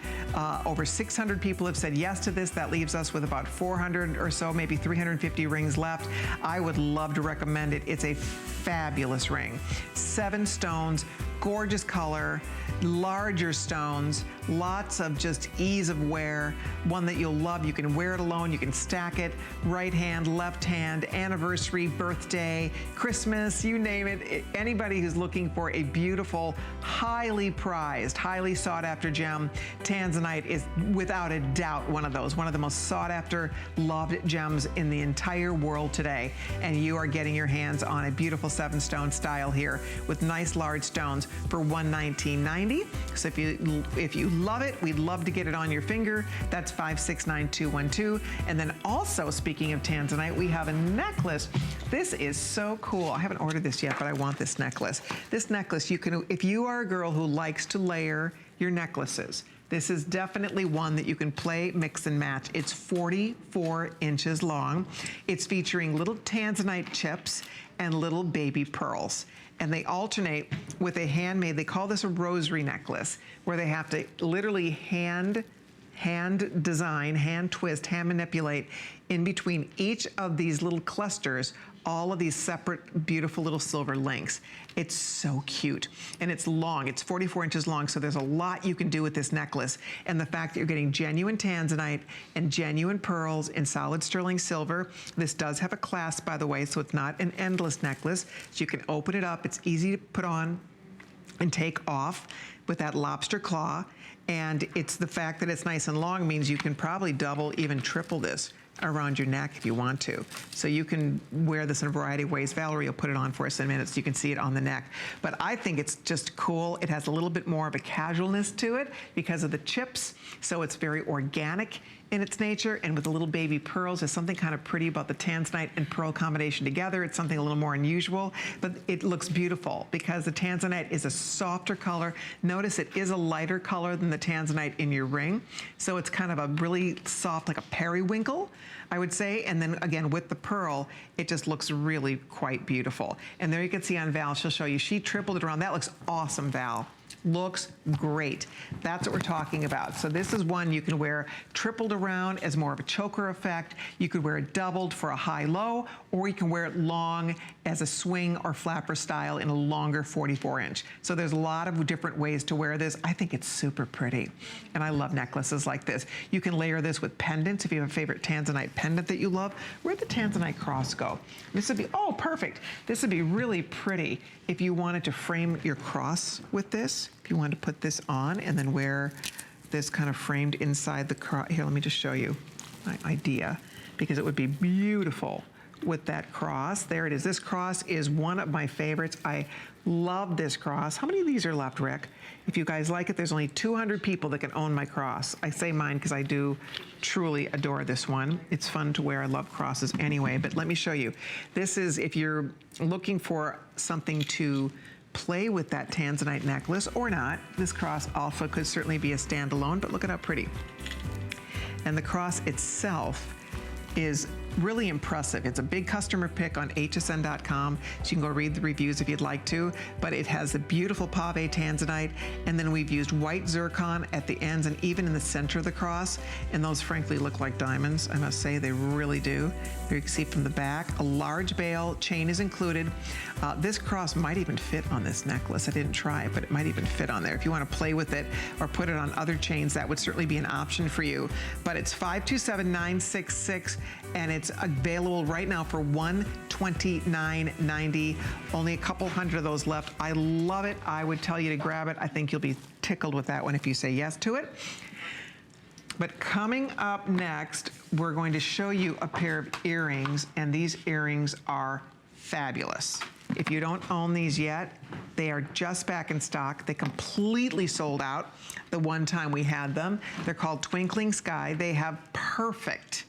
Over 600 people have said yes to this. That leaves us with about 400 or so, maybe 350 rings left. I would love to recommend it. It's a fabulous ring. 7 stones, gorgeous color, larger stones, lots of just ease of wear, one that you'll love. You can wear it alone, you can stack it, right hand, left hand, anniversary, birthday, Christmas, you name it. Anybody who's looking for a beautiful, highly prized, highly sought after gem, Tanzanite is without a doubt one of those, one of the most sought after, loved gems in the entire world today. And you are getting your hands on a beautiful 7-stone style here with nice large stones for $119.90. So if you love it, we'd love to get it on your finger. That's 569-212. And then also, speaking of Tanzanite, we have a necklace. This is so cool. I haven't ordered this yet, but I want this necklace. This necklace, you can, if you are a girl who likes to layer your necklaces, this is definitely one that you can play, mix and match. It's 44 inches long. It's featuring little Tanzanite chips and little baby pearls. And they alternate with a handmade, they call this a rosary necklace, where they have to literally hand design, hand twist, hand manipulate in between each of these little clusters, all of these separate, beautiful little silver links. It's so cute. And it's long, it's 44 inches long, so there's a lot you can do with this necklace. And the fact that you're getting genuine Tanzanite and genuine pearls in solid sterling silver. This does have a clasp, by the way, so it's not an endless necklace. So you can open it up, it's easy to put on and take off with that lobster claw. And it's the fact that it's nice and long means you can probably double, even triple this around your neck if you want to. So you can wear this in a variety of ways. Valerie will put it on for us in a minute so you can see it on the neck. But I think it's just cool. It has a little bit more of a casualness to it because of the chips. So it's very organic in its nature, and with the little baby pearls, there's something kind of pretty about the Tanzanite and pearl combination together. It's something a little more unusual, but it looks beautiful because the Tanzanite is a softer color. Notice it is a lighter color than the Tanzanite in your ring. So it's kind of a really soft, like a periwinkle, I would say. And then again, with the pearl, it just looks really quite beautiful. And there you can see on Val, she'll show you, she tripled it around. That looks awesome, Val. Looks great. That's what we're talking about. So this is one you can wear tripled around as more of a choker effect. You could wear it doubled for a high-low, or you can wear it long as a swing or flapper style in a longer 44-inch. So there's a lot of different ways to wear this. I think it's super pretty, and I love necklaces like this. You can layer this with pendants if you have a favorite Tanzanite pendant that you love. Where'd the Tanzanite cross go? This would be, oh, perfect. This would be really pretty if you wanted to frame your cross with this. If you wanted to put this on and then wear this kind of framed inside the cross. Here, let me just show you my idea, because it would be beautiful with that cross. There it is. This cross is one of my favorites. I love this cross. How many of these are left, Rick? If you guys like it, there's only 200 people that can own my cross. I say mine because I do truly adore this one. It's fun to wear. I love crosses anyway, but let me show you. This is, if you're looking for something to play with that Tanzanite necklace or not, this cross also could certainly be a standalone, but look at how pretty. And the cross itself is really impressive. It's a big customer pick on hsn.com, so you can go read the reviews if you'd like to, but it has the beautiful pave Tanzanite, and then we've used white zircon at the ends and even in the center of the cross, and those frankly look like diamonds, I must say. They really do. Here you can see from the back, a large bail, chain is included. This cross might even fit on this necklace. I didn't try it, but it might even fit on there. If you want to play with it or put it on other chains, that would certainly be an option for you. But it's $527,966, and it's available right now for $129.90. Only a couple hundred of those left. I love it. I would tell you to grab it. I think you'll be tickled with that one if you say yes to it. But coming up next, we're going to show you a pair of earrings, and these earrings are fabulous. If you don't own these yet, they are just back in stock. They completely sold out the one time we had them. They're called Twinkling Sky. They have perfect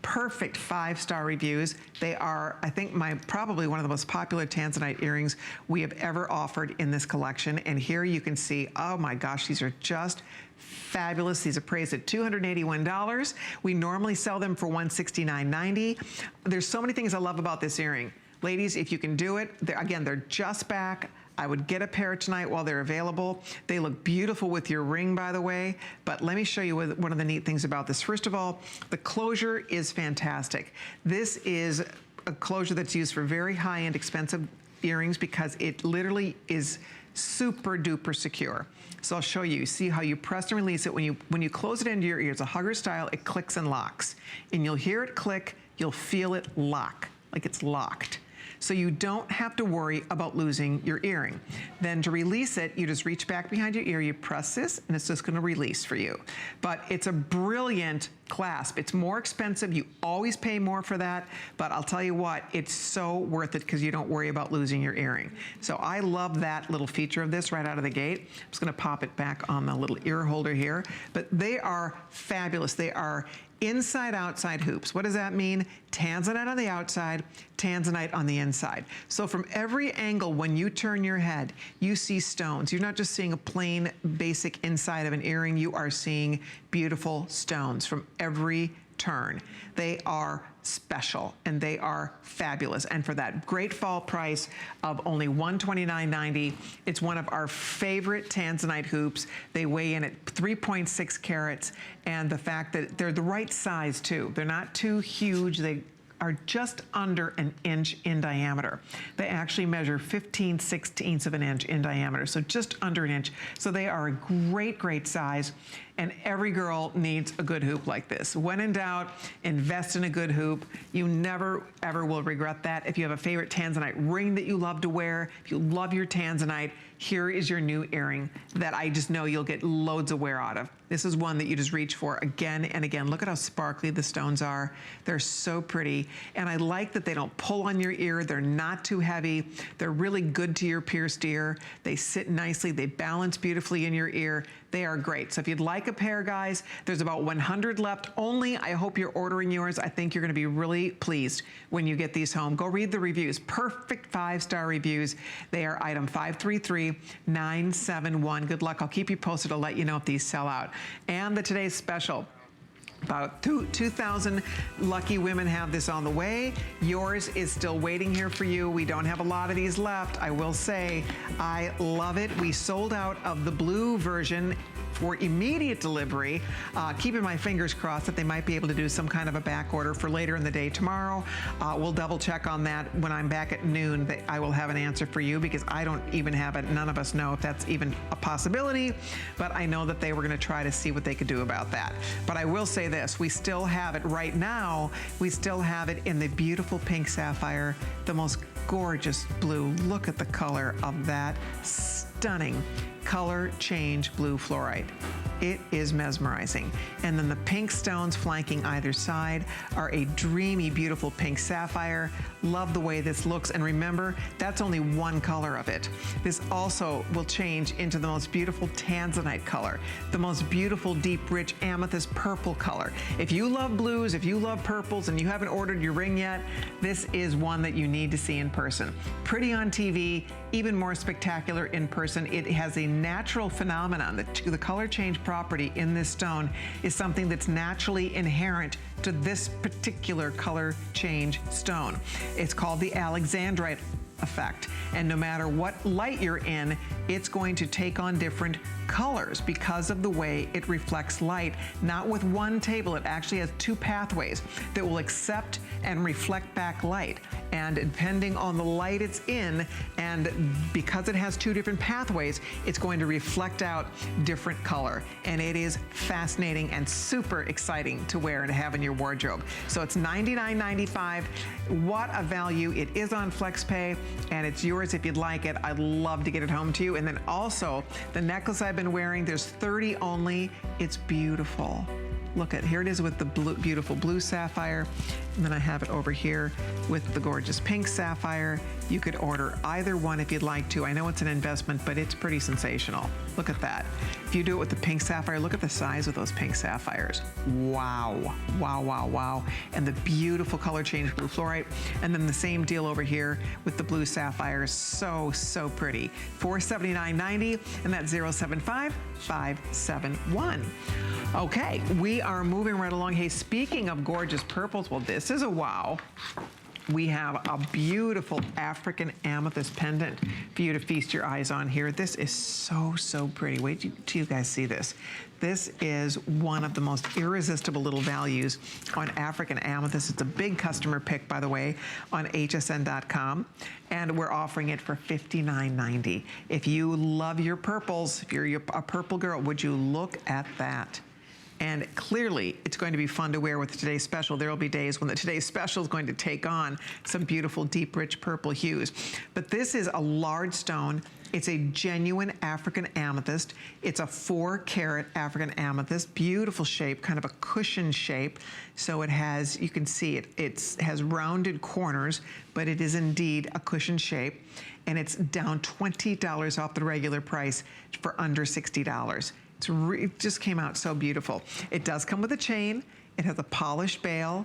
5-star reviews. They are, I think, probably one of the most popular Tanzanite earrings we have ever offered in this collection. And here you can see, oh my gosh, these are just fabulous. These are priced at $281. We normally sell them for $169.90. There's so many things I love about this earring. Ladies, if you can do it, they're just back. I would get a pair tonight while they're available. They look beautiful with your ring, by the way, but let me show you one of the neat things about this. First of all, the closure is fantastic. This is a closure that's used for very high-end, expensive earrings because it literally is super duper secure. So I'll show you. See how you press and release it. When you close it into your ear, it's a hugger style, it clicks and locks. And you'll hear it click, you'll feel it lock, like it's locked. So you don't have to worry about losing your earring. Then to release it, you just reach back behind your ear, you press this, and it's just gonna release for you. But it's a brilliant clasp. It's more expensive. You always pay more for that, but I'll tell you what, it's so worth it because you don't worry about losing your earring. So I love that little feature of this right out of the gate. I'm just gonna pop it back on the little ear holder here, but they are fabulous. They are inside outside hoops. What does that mean? Tanzanite on the outside, Tanzanite on the inside. So from every angle, when you turn your head, you see stones. You're not just seeing a plain basic inside of an earring, you are seeing beautiful stones from every turn. They are special and they are fabulous. And for that great fall price of only $129.90, it's one of our favorite Tanzanite hoops. They weigh in at 3.6 carats, and the fact that they're the right size too. They're not too huge. They are just under an inch in diameter. They actually measure 15/16 of an inch in diameter, so just under an inch. So they are a great, great size, and every girl needs a good hoop like this. When in doubt, invest in a good hoop. You never, ever will regret that. If you have a favorite Tanzanite ring that you love to wear, if you love your Tanzanite, here is your new earring that I just know you'll get loads of wear out of. This is one that you just reach for again and again. Look at how sparkly the stones are. They're so pretty. And I like that they don't pull on your ear. They're not too heavy. They're really good to your pierced ear. They sit nicely. They balance beautifully in your ear. They are great. So if you'd like a pair, guys, there's about 100 left only. I hope you're ordering yours. I think you're gonna be really pleased when you get these home. Go read the reviews. Perfect 5-star reviews. They are item 533971. Good luck. I'll keep you posted. I'll let you know if these sell out. And the today's special. About 2,000 lucky women have this on the way. Yours is still waiting here for you. We don't have a lot of these left. I will say, I love it. We sold out of the blue version for immediate delivery. Keeping my fingers crossed that they might be able to do some kind of a back order for later in the day tomorrow. We'll double check on that when I'm back at noon. I will have an answer for you because I don't even have it. None of us know if that's even a possibility, but I know that they were gonna try to see what they could do about that. But I will say this, we still have it right now. We still have it in the beautiful pink sapphire, the most gorgeous blue. Look at the color of that. Stunning color change blue fluorite. It is mesmerizing. And then the pink stones flanking either side are a dreamy, beautiful pink sapphire. Love the way this looks. And remember, that's only one color of it. This also will change into the most beautiful Tanzanite color, the most beautiful, deep, rich amethyst purple color. If you love blues, if you love purples, and you haven't ordered your ring yet, this is one that you need to see in person. Pretty on TV, even more spectacular in person. It has a natural phenomenon. The color change property in this stone is something that's naturally inherent to this particular color change stone. It's called the Alexandrite effect. And no matter what light you're in, it's going to take on different colors because of the way it reflects light. Not with one table, it actually has two pathways that will accept and reflect back light. And depending on the light it's in, and because it has two different pathways, it's going to reflect out different color. And it is fascinating and super exciting to wear and to have in your wardrobe. So it's $99.95. What a value. It is on FlexPay, and it's yours if you'd like it. I'd love to get it home to you. And then also, the necklace I've been wearing, there's 30 only. It's beautiful. Look at, here it is with the blue, beautiful blue sapphire. And then I have it over here with the gorgeous pink sapphire. You could order either one if you'd like to. I know it's an investment, but it's pretty sensational. Look at that. If you do it with the pink sapphire, look at the size of those pink sapphires. Wow, wow, wow, wow. And the beautiful color change blue fluorite. And then the same deal over here with the blue sapphire. So, so pretty. $479.90, and that's 075-571. Okay, we are moving right along. Hey, speaking of gorgeous purples, well, this is a wow. We have a beautiful African amethyst pendant for you to feast your eyes on here. This is so, so pretty. Wait till you guys see this. This is one of the most irresistible little values on African amethyst. It's a big customer pick, by the way, on hsn.com. And we're offering it for $59.90. If you love your purples, if you're a purple girl, would you look at that? And clearly, it's going to be fun to wear with today's special. There will be days when the today's special is going to take on some beautiful, deep, rich purple hues. But this is a large stone. It's a genuine African amethyst. It's a 4-carat African amethyst. Beautiful shape, kind of a cushion shape. So it has, you can see it, it has rounded corners, but it is indeed a cushion shape. And it's down $20 off the regular price for under $60. It just came out so beautiful. It does come with a chain. It has a polished bail.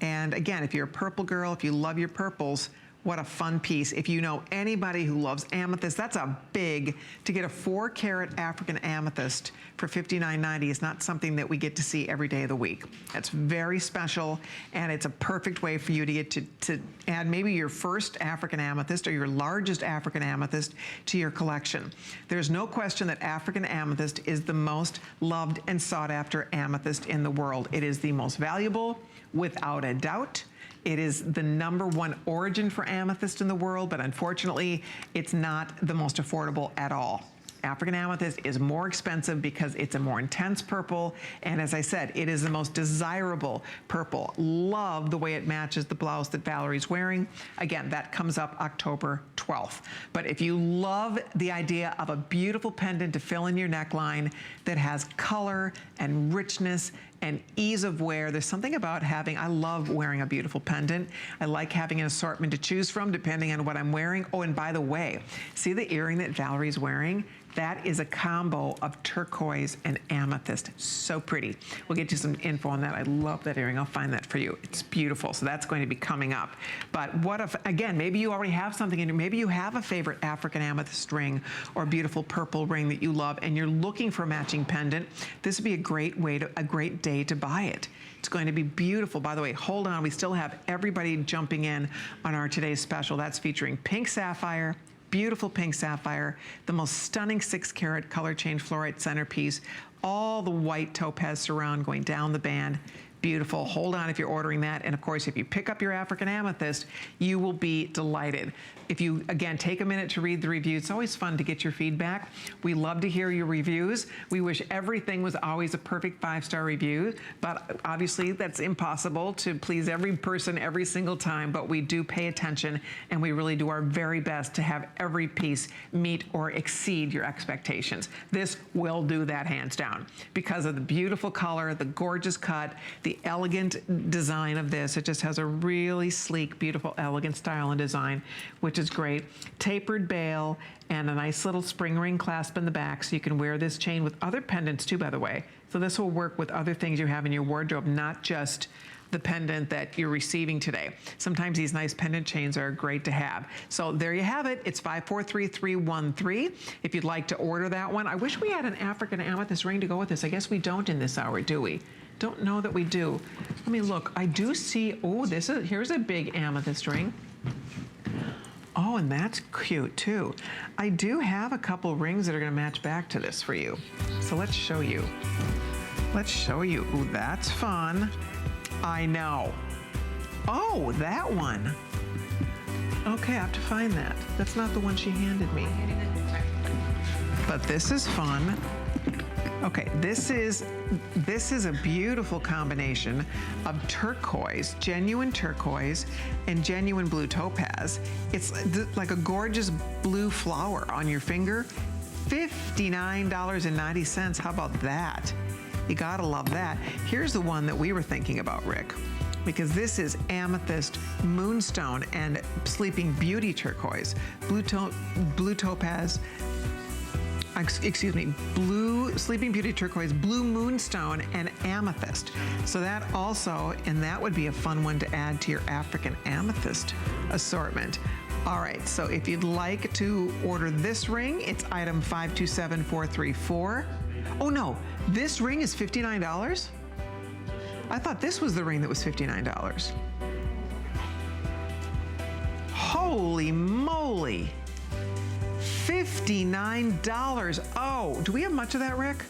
And again, if you're a purple girl, if you love your purples, what a fun piece. If you know anybody who loves amethyst, that's a big, to get a 4-carat African amethyst for $59.90 is not something that we get to see every day of the week. That's very special, and it's a perfect way for you to get to add maybe your first African amethyst or your largest African amethyst to your collection. There's no question that African amethyst is the most loved and sought after amethyst in the world. It is the most valuable, without a doubt. It is the #1 origin for amethyst in the world, but unfortunately, it's not the most affordable at all. African amethyst is more expensive because it's a more intense purple. And as I said, it is the most desirable purple. Love the way it matches the blouse that Valerie's wearing. Again, that comes up October 12th. But if you love the idea of a beautiful pendant to fill in your neckline that has color and richness and ease of wear, there's something about having, I love wearing a beautiful pendant. I like having an assortment to choose from depending on what I'm wearing. Oh, and by the way, see the earring that Valerie's wearing? That is a combo of turquoise and amethyst. So pretty. We'll get you some info on that. I love that earring. I'll find that for you. It's beautiful. So that's going to be coming up. But what if, again, maybe you already have something in your, maybe you have a favorite African amethyst ring or beautiful purple ring that you love and you're looking for a matching pendant. This would be a great way to, a great day to buy it. It's going to be beautiful. By the way, hold on. We still have everybody jumping in on our today's special. That's featuring pink sapphire, beautiful pink sapphire, the most stunning 6-carat color change fluorite centerpiece, all the white topaz surround going down the band. Beautiful. Hold on if you're ordering that. And of course, if you pick up your African amethyst, you will be delighted. If you, again, take a minute to read the review, it's always fun to get your feedback. We love to hear your reviews. We wish everything was always a perfect 5-star review, but obviously that's impossible to please every person every single time, but we do pay attention and we really do our very best to have every piece meet or exceed your expectations. This will do that hands down because of the beautiful color, the gorgeous cut, the elegant design of this. It just has a really sleek, beautiful, elegant style and design, which is great. Tapered bail and a nice little spring ring clasp in the back, so you can wear this chain with other pendants too, by the way. So this will work with other things you have in your wardrobe, not just the pendant that you're receiving today. Sometimes these nice pendant chains are great to have. So there you have it. It's 543313. If you'd like to order that one. I wish we had an African amethyst ring to go with this. I guess we don't in this hour, do we? Don't know that we do. Let me look. I do see, oh, here's a big amethyst ring. Oh, and that's cute too. I do have a couple rings that are gonna match back to this for you. So let's show you. Let's show you. Ooh, that's fun. I know. Oh, that one. Okay, I have to find that. That's not the one she handed me. But this is fun. Okay, this is a beautiful combination of turquoise, genuine turquoise, and genuine blue topaz. It's like a gorgeous blue flower on your finger. $59.90. How about that? You gotta love that. Here's the one that we were thinking about, Rick, because this is amethyst, moonstone, and sleeping beauty turquoise, blue topaz, excuse me, blue sleeping beauty turquoise, blue moonstone, and amethyst. So that also, and that would be a fun one to add to your African amethyst assortment. All right, so if you'd like to order this ring, it's item 527434. Oh no, this ring is $59? I thought this was the ring that was $59. Holy moly. $59. Oh, do we have much of that, Rick?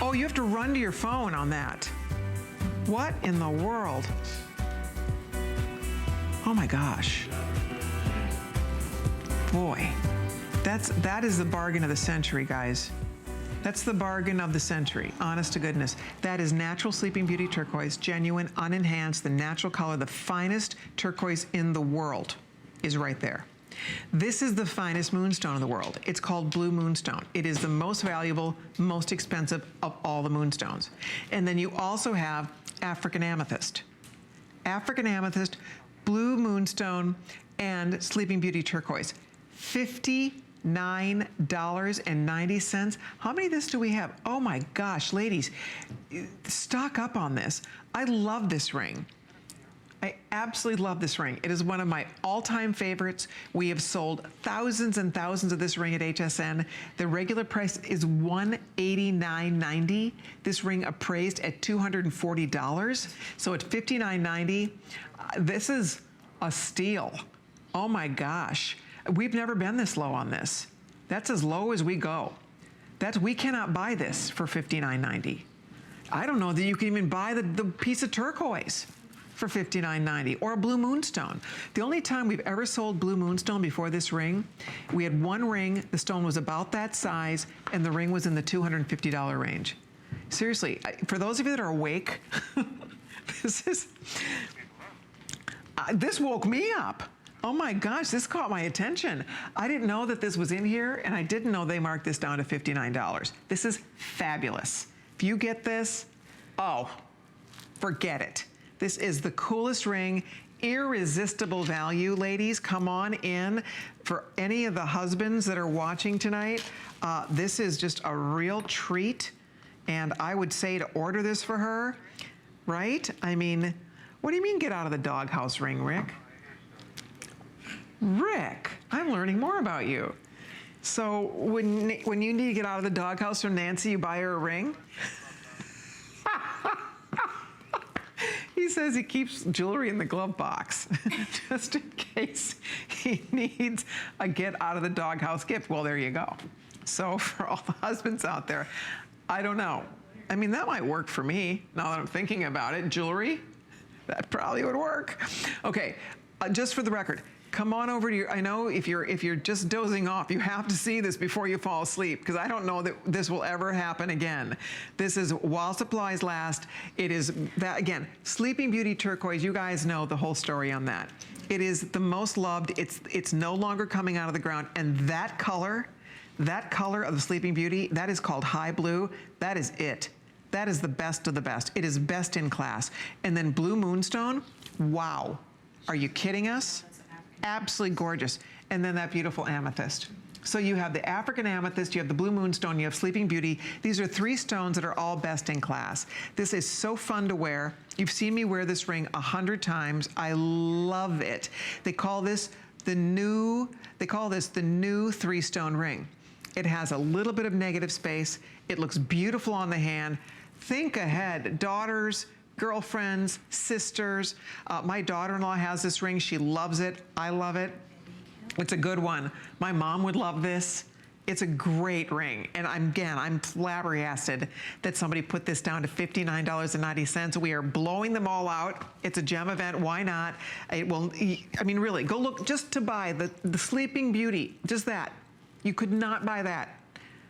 Oh, you have to run to your phone on that. What in the world? Oh my gosh. Boy, that is the bargain of the century, guys. That's the bargain of the century, honest to goodness. That is natural sleeping beauty turquoise, genuine, unenhanced, the natural color, the finest turquoise in the world is right there. This is the finest moonstone in the world. It's called blue moonstone. It is the most valuable, most expensive of all the moonstones. And then you also have African amethyst. African amethyst, blue moonstone, and sleeping beauty turquoise. $59.90. How many of this do we have? Oh my gosh, ladies, stock up on this. I love this ring. I absolutely love this ring. It is one of my all-time favorites. We have sold thousands and thousands of this ring at HSN. The regular price is $189.90. This ring appraised at $240. So at $59.90, this is a steal. Oh my gosh. We've never been this low on this. That's as low as we go. We cannot buy this for $59.90. I don't know that you can even buy the piece of turquoise. for $59.90, or a blue moonstone. The only time we've ever sold blue moonstone before this ring, we had one ring, the stone was about that size, and the ring was in the $250 range. Seriously, for those of you that are awake, this woke me up. Oh my gosh, this caught my attention. I didn't know that this was in here, and I didn't know they marked this down to $59. This is fabulous. If you get this, oh, forget it. This is the coolest ring, irresistible value, ladies. Come on in. For any of the husbands that are watching tonight, this is just a real treat. And I would say to order this for her, right? I mean, what do you mean get out of the doghouse ring, Rick? Rick, I'm learning more about you. So when you need to get out of the doghouse from Nancy, you buy her a ring? He says he keeps jewelry in the glove box just in case he needs a get out of the doghouse gift. Well, there you go. So for all the husbands out there, I don't know. I mean, that might work for me now that I'm thinking about it. Jewelry, that probably would work. Okay, just for the record, come on over to your, I know if you're just dozing off, you have to see this before you fall asleep, because I don't know that this will ever happen again. This is while supplies last. It is that, again, Sleeping Beauty Turquoise, you guys know the whole story on that. It is the most loved. It's no longer coming out of the ground, and that color of the Sleeping Beauty, that is called high blue. That is it. That is the best of the best. It is best in class. And then blue moonstone, wow. Are you kidding us? Absolutely gorgeous. And then that beautiful amethyst. So you have the African amethyst, you have the blue moonstone, you have Sleeping Beauty. These are three stones that are all best in class. This is so fun to wear. You've seen me wear this ring 100 times. I love it. They call this the new three-stone ring. It has a little bit of negative space. It looks beautiful on the hand. Think ahead, daughters, girlfriends, sisters. My daughter-in-law has this ring. She loves it. I love it. It's a good one. My mom would love this. It's a great ring. And I'm flabbergasted that somebody put this down to $59.90. We are blowing them all out. It's a gem event. Why not? It will, I mean, really, go look just to buy the Sleeping Beauty, just that. You could not buy that.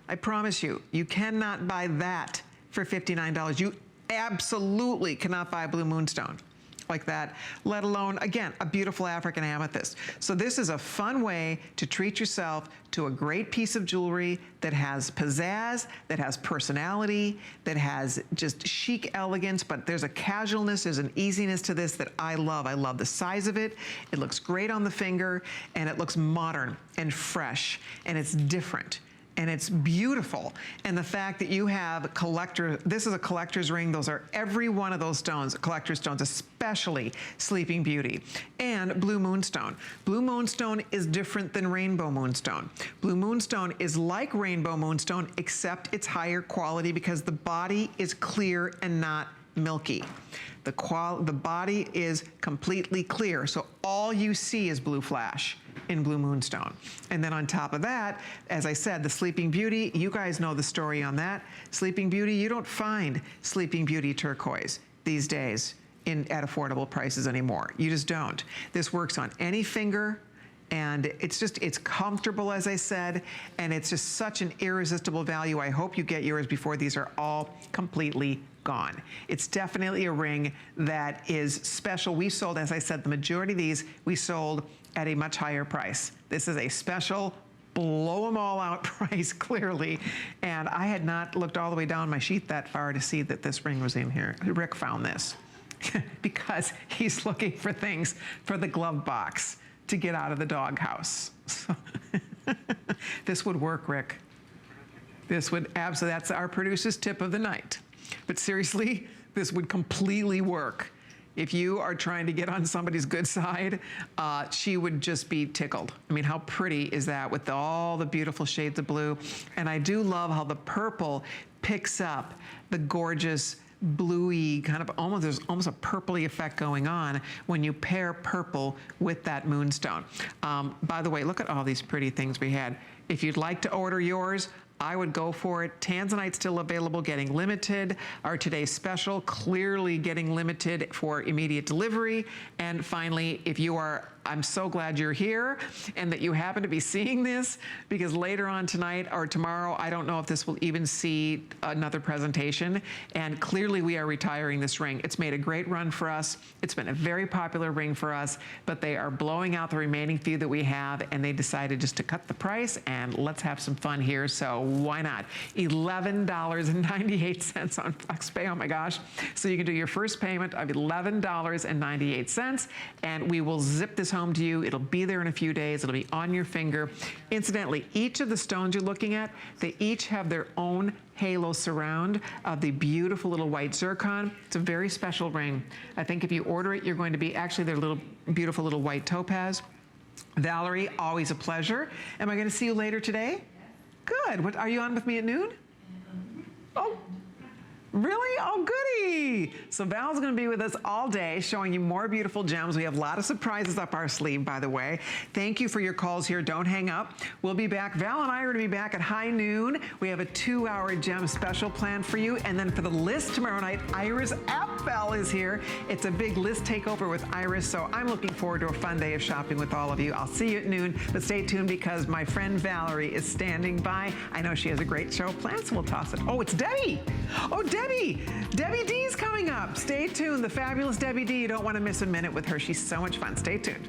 I promise you, you cannot buy that for $59. You absolutely cannot buy a blue moonstone like that, let alone, again, a beautiful African amethyst. So this is a fun way to treat yourself to a great piece of jewelry that has pizzazz, that has personality, that has just chic elegance, but there's a casualness, there's an easiness to this that I love. I love the size of it. It looks great on the finger, and it looks modern and fresh, and it's different. And it's beautiful. And the fact that you have this is a collector's ring. Those are every one of those stones, collector's stones, especially Sleeping Beauty. And blue moonstone. Blue moonstone is different than rainbow moonstone. Blue moonstone is like rainbow moonstone, except it's higher quality because the body is clear and not milky. The body is completely clear, so all you see is blue flash in blue moonstone. And then on top of that, as I said, the Sleeping Beauty, you guys know the story on that. Sleeping Beauty, you don't find Sleeping Beauty turquoise these days at affordable prices anymore. You just don't. This works on any finger, and it's comfortable, as I said, and it's just such an irresistible value. I hope you get yours before these are all completely gone. It's definitely a ring that is special. We sold, as I said, the majority of these we sold at a much higher price. This is a special, blow them all out price, clearly. And I had not looked all the way down my sheet that far to see that this ring was in here. Rick found this because he's looking for things for the glove box to get out of the doghouse. So this would work, Rick. This would absolutely, that's our producer's tip of the night. But seriously, this would completely work. If you are trying to get on somebody's good side, she would just be tickled. I mean, how pretty is that with all the beautiful shades of blue? And I do love how the purple picks up the gorgeous bluey kind of there's almost a purpley effect going on when you pair purple with that moonstone. By the way, look at all these pretty things we had. If you'd like to order yours, I would go for it. Tanzanite still available, getting limited. Our today's special, clearly getting limited for immediate delivery. And finally, if you are, I'm so glad you're here and that you happen to be seeing this, because later on tonight or tomorrow, I don't know if this will even see another presentation. And clearly we are retiring this ring. It's made a great run for us. It's been a very popular ring for us, but they are blowing out the remaining few that we have, and they decided just to cut the price and let's have some fun here. So why not? $11.98 on FlexPay. Oh my gosh. So you can do your first payment of $11.98, and we will zip this home to you. It'll be there in a few days. It'll be on your finger. Incidentally, each of the stones you're looking at, they each have their own halo surround of the beautiful little white zircon. It's a very special ring. I think if you order it, you're going to be, actually they're little, beautiful little white topaz. Valerie, always a pleasure. Am I going to see you later today? Good. What, are you on with me at noon? Oh. Really? Oh, goody. So Val's going to be with us all day, showing you more beautiful gems. We have a lot of surprises up our sleeve, by the way. Thank you for your calls here. Don't hang up. We'll be back. Val and I are going to be back at high noon. We have a 2-hour gem special planned for you. And then for the list tomorrow night, Iris Appel is here. It's a big list takeover with Iris. So I'm looking forward to a fun day of shopping with all of you. I'll see you at noon, but stay tuned because my friend Valerie is standing by. I know she has a great show planned, so we'll toss it. Oh, it's Debbie. Oh, Debbie D's coming up. Stay tuned. The fabulous Debbie D. You don't want to miss a minute with her. She's so much fun. Stay tuned.